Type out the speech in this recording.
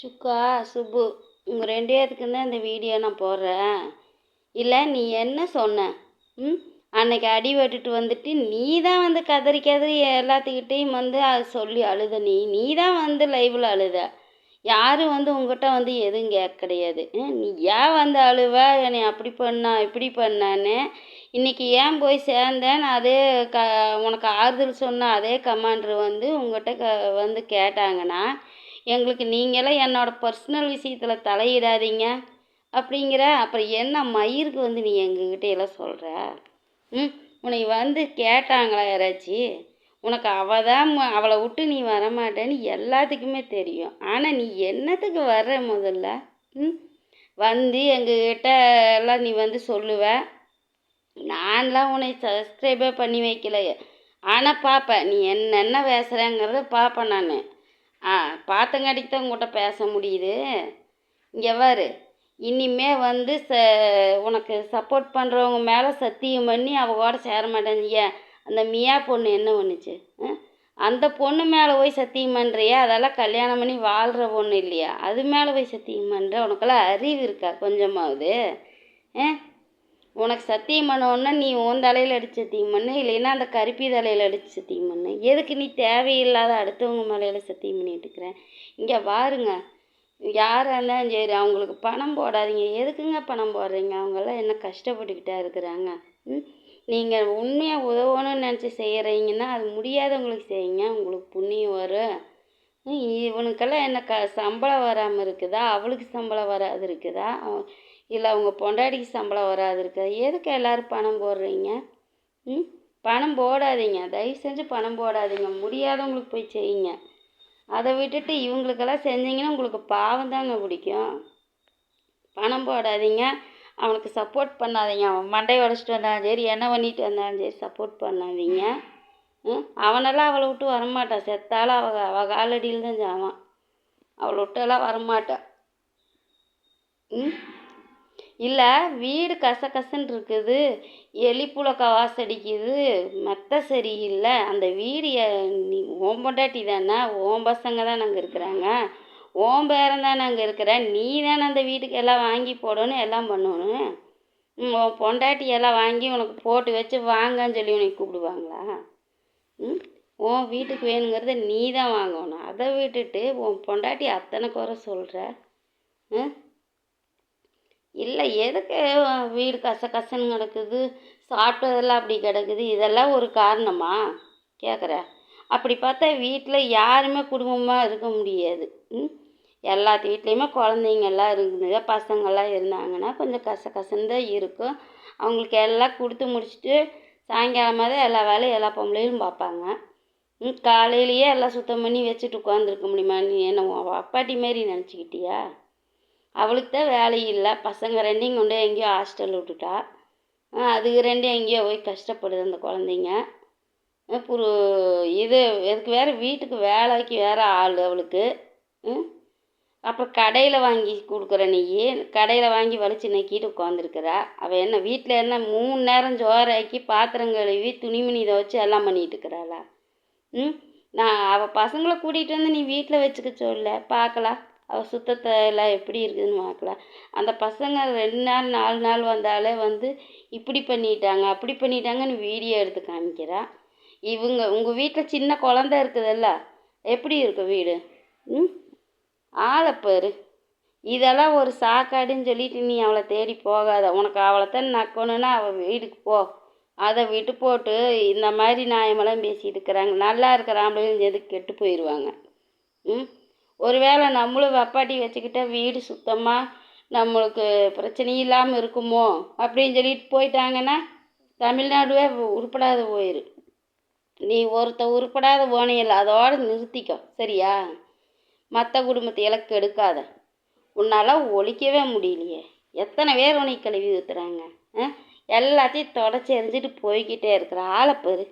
சுக்கா, சுப்பு, உங்கள் 2 பேத்துக்கும் தான் இந்த வீடியோ நான் போடுறேன். இல்லை, நீ என்ன சொன்ன? அன்னைக்கு அடிபட்டுட்டு வந்துட்டு நீ தான் வந்து கதறி கதறி எல்லாத்துக்கிட்டேயும் வந்து அதை சொல்லி அழுத. நீ தான் வந்து லைவில் அழுத. யாரும் வந்து உங்ககிட்ட வந்து எதுவும் கேட்க கிடையாது. நீ ஏன் வந்து அழுவ, என்னை அப்படி பண்ணா இப்படி பண்ணான்னு. இன்றைக்கி ஏன் போய் சேர்ந்தேன்னு அதே உனக்கு ஆறுதல் சொன்ன அதே கமாண்டர் வந்து உங்கள்கிட்ட வந்து கேட்டாங்கன்னா, எங்களுக்கு நீங்களாம் என்னோடய பர்சனல் விஷயத்தில் தலையிடாதீங்க அப்படிங்கிற. அப்புறம் என்ன மயிருக்கு வந்து நீ எங்ககிட்ட எல்லாம் சொல்கிற? உன்னை வந்து கேட்டாங்களா யாராச்சும்? உனக்கு அவளை விட்டு நீ வரமாட்டேன்னு எல்லாத்துக்குமே தெரியும். ஆனால் நீ என்னத்துக்கு வர்ற முதல்ல? வந்து எங்ககிட்ட எல்லாம் நீ வந்து சொல்லுவ. நான்லாம் உன்னை சப்ஸ்கிரைபே பண்ணி வைக்கலையே, ஆனால் பார்ப்பேன் நீ என்னென்ன பேசுகிறேங்கிறத பார்ப்பேன் நான். பார்த்தங்காட்டிக்கு தான் உங்கள்கிட்ட பேச முடியுது. இங்கே பாரு, இனிமே வந்து உனக்கு சப்போர்ட் பண்ணுறவங்க மேலே சத்தியம் பண்ணி அவங்களோட சேர மாட்டேங்க. அந்த மியா பொண்ணு என்ன பண்ணுச்சு? அந்த பொண்ணு மேலே போய் சத்தியம் பண்ணுறியா? அதெல்லாம் கல்யாணம் பண்ணி வாழ்கிற பொண்ணு இல்லையா? அது மேலே போய் சத்தியம் பண்ணுற. உனக்கெல்லாம் அறிவு இருக்கா கொஞ்சமாவது? உனக்கு சத்தியம் பண்ணோன்னா நீ உன் தலையில் அடித்து சத்தியம் பண்ணு, இல்லைன்னா அந்த கருப்பி தலையில் அடித்து சத்தியம் பண்ணு. எதுக்கு நீ தேவையில்லாத அடுத்தவங்க மேலையில் சத்தியம் பண்ணிட்டு இருக்கிறேன்? இங்கே பாருங்க, யாராக இருந்தாலும் சரி, அவங்களுக்கு பணம் போடாதீங்க. எதுக்குங்க பணம் போடுறீங்க? அவங்கெல்லாம் என்ன கஷ்டப்பட்டுக்கிட்டா இருக்கிறாங்க? நீங்கள் உண்மையாக உதவணும்னு நினச்சி செய்கிறீங்கன்னா அது முடியாதவங்களுக்கு செய்யுங்க, உங்களுக்கு புண்ணியம் வரும். இவனுக்கெல்லாம் என்ன சம்பளம் வராமல் இருக்குதா? அவளுக்கு சம்பளம் வராது இருக்குதா? இல்லை அவங்க பொண்டாட்டிக்கு சம்பளம் வராது இருக்குதா? எதுக்கு எல்லோரும் பணம் போடுறீங்க? பணம் போடாதீங்க, தயவு செஞ்சு பணம் போடாதீங்க. முடியாதவங்களுக்கு போய் செய்யுங்க. அதை விட்டுட்டு இவங்களுக்கெல்லாம் செஞ்சீங்கன்னா உங்களுக்கு பாவம் தாங்க பிடிக்கும். பணம் போடாதீங்க, அவனுக்கு சப்போர்ட் பண்ணாதீங்க. அவன் மண்டை உடச்சிட்டு வந்தாலும் சரி, என்ன பண்ணிட்டு வந்தாலும் சரி, சப்போர்ட் பண்ணாதீங்க. அவனெல்லாம் அவளை விட்டு வரமாட்டான். செத்தாலும் அவள் காலடியில் தான் சாவான். அவளை விட்டெல்லாம் வரமாட்டான். இல்லை, வீடு கசகசன்னு இருக்குது, எலிப்புழக்க வாசடிக்குது, மெத்த சரியில்லை. அந்த வீடு நீ ஓம் பொண்டாட்டி தானே, ஓம் பசங்க தானே அங்கே இருக்கிறாங்க, ஓம் பேரன் தானே அங்கே இருக்கிற. நீ தானே அந்த வீட்டுக்கு எல்லாம் வாங்கி போடணும், எல்லாம் பண்ணணும். உன் பொண்டாட்டி எல்லாம் வாங்கி உனக்கு போட்டு வச்சு வாங்கன்னு சொல்லி உனக்கு கூப்பிடுவாங்களா? உன் வீட்டுக்கு வேணுங்கிறத நீ தான் வாங்கணும். அதை விட்டுட்டு உன் பொண்டாட்டி அத்தனை குறை சொல்கிற. இல்லை, எதுக்கு வீடு கசன்னு கிடக்குது, சாப்பிட்டதெல்லாம் அப்படி கிடக்குது, இதெல்லாம் ஒரு காரணமா கேட்குற? அப்படி பார்த்தா வீட்டில் யாருமே குடும்பமாக இருக்க முடியாது. எல்லாத்து வீட்லேயுமே குழந்தைங்கள்லாம் இருக்குதுங்க, பசங்கள்லாம் இருந்தாங்கன்னா கொஞ்சம் கசன்னு தான் இருக்கும். அவங்களுக்கு எல்லாம் கொடுத்து முடிச்சுட்டு சாயங்காலமாக தான் எல்லா வேலையும் எல்லா பொம்பளையும் பார்ப்பாங்க. காலையிலேயே எல்லாம் சுத்தம் பண்ணி வச்சுட்டு உட்காந்துருக்க முடியுமா? நீ என்ன அப்பாட்டி மாரி நினச்சிக்கிட்டியா? அவளுக்கு தான் வேலை இல்லை. பசங்க 2ஐயும் கொண்டு எங்கேயோ ஹாஸ்டலில் விட்டுட்டா. அதுக்கு 2 எங்கேயோ போய் கஷ்டப்படுது அந்த குழந்தைங்க. இது எதுக்கு வேறு வீட்டுக்கு வேலைக்கு வேறு ஆள் அவளுக்கு. அப்புறம் கடையில் வாங்கி கொடுக்குற. நீ கடையில் வாங்கி வலிச்சு நக்கிட்டு உட்காந்துருக்குறா. அவள் என்ன வீட்டில் என்ன 3 நேரம் சோறாக்கி பாத்திரம் கழுவி துணிமணி துவைச்சி எல்லாம் பண்ணிகிட்டு இருக்கிறாளா? நான் அவள் பசங்களை கூட்டிகிட்டு வந்து நீ வீட்டில் வச்சுக்க சொல்ல, பார்க்கலாம் அவள் சுத்தத்தை எல்லாம் எப்படி இருக்குதுன்னு பார்க்கலாம். அந்த பசங்க 2 நாள் 4 நாள் வந்தாலே வந்து இப்படி பண்ணிட்டாங்க அப்படி பண்ணிட்டாங்கன்னு வீடியோ எடுத்து காமிக்கிறா. உங்கள் வீட்டில் சின்ன குழந்த இருக்குதுல்ல, எப்படி இருக்கும் வீடு? ஆளைப்பாரு. இதெல்லாம் ஒரு சாக்காடுன்னு சொல்லிட்டு நீ அவளை தேடி போகாத. உனக்கு அவளைத்தான் நக்கணுன்னா அவள் வீட்டுக்கு போ. அதை விட்டு போட்டு இந்த மாதிரி நியாயமெல்லாம் பேசிகிட்டு இருக்கிறாங்க. நல்லா இருக்கிற ஆம்பளையும் எதுக்கு கெட்டு போயிடுவாங்க. ஒருவேளை நம்மளும் வப்பாட்டி வச்சுக்கிட்டா வீடு சுத்தமாக நம்மளுக்கு பிரச்சனை இல்லாமல் இருக்குமோ அப்படின்னு சொல்லிட்டு போயிட்டாங்கன்னா தமிழ்நாடுவே உருப்படாத போயிரு. நீ உருப்படாத போனையில்லை, அதோடு நிறுத்திக்கோ, சரியா? மற்ற குடும்பத்தை இலக்கு எடுக்காத. உன்னால் ஒழிக்கவே முடியலையே. எத்தனை பேர் உனக்கு கழுவி ஊற்றுறாங்க? எல்லாத்தையும் தொடச்சி எறிஞ்சிட்டு போய்கிட்டே இருக்கிற. ஆளைப்பாரு.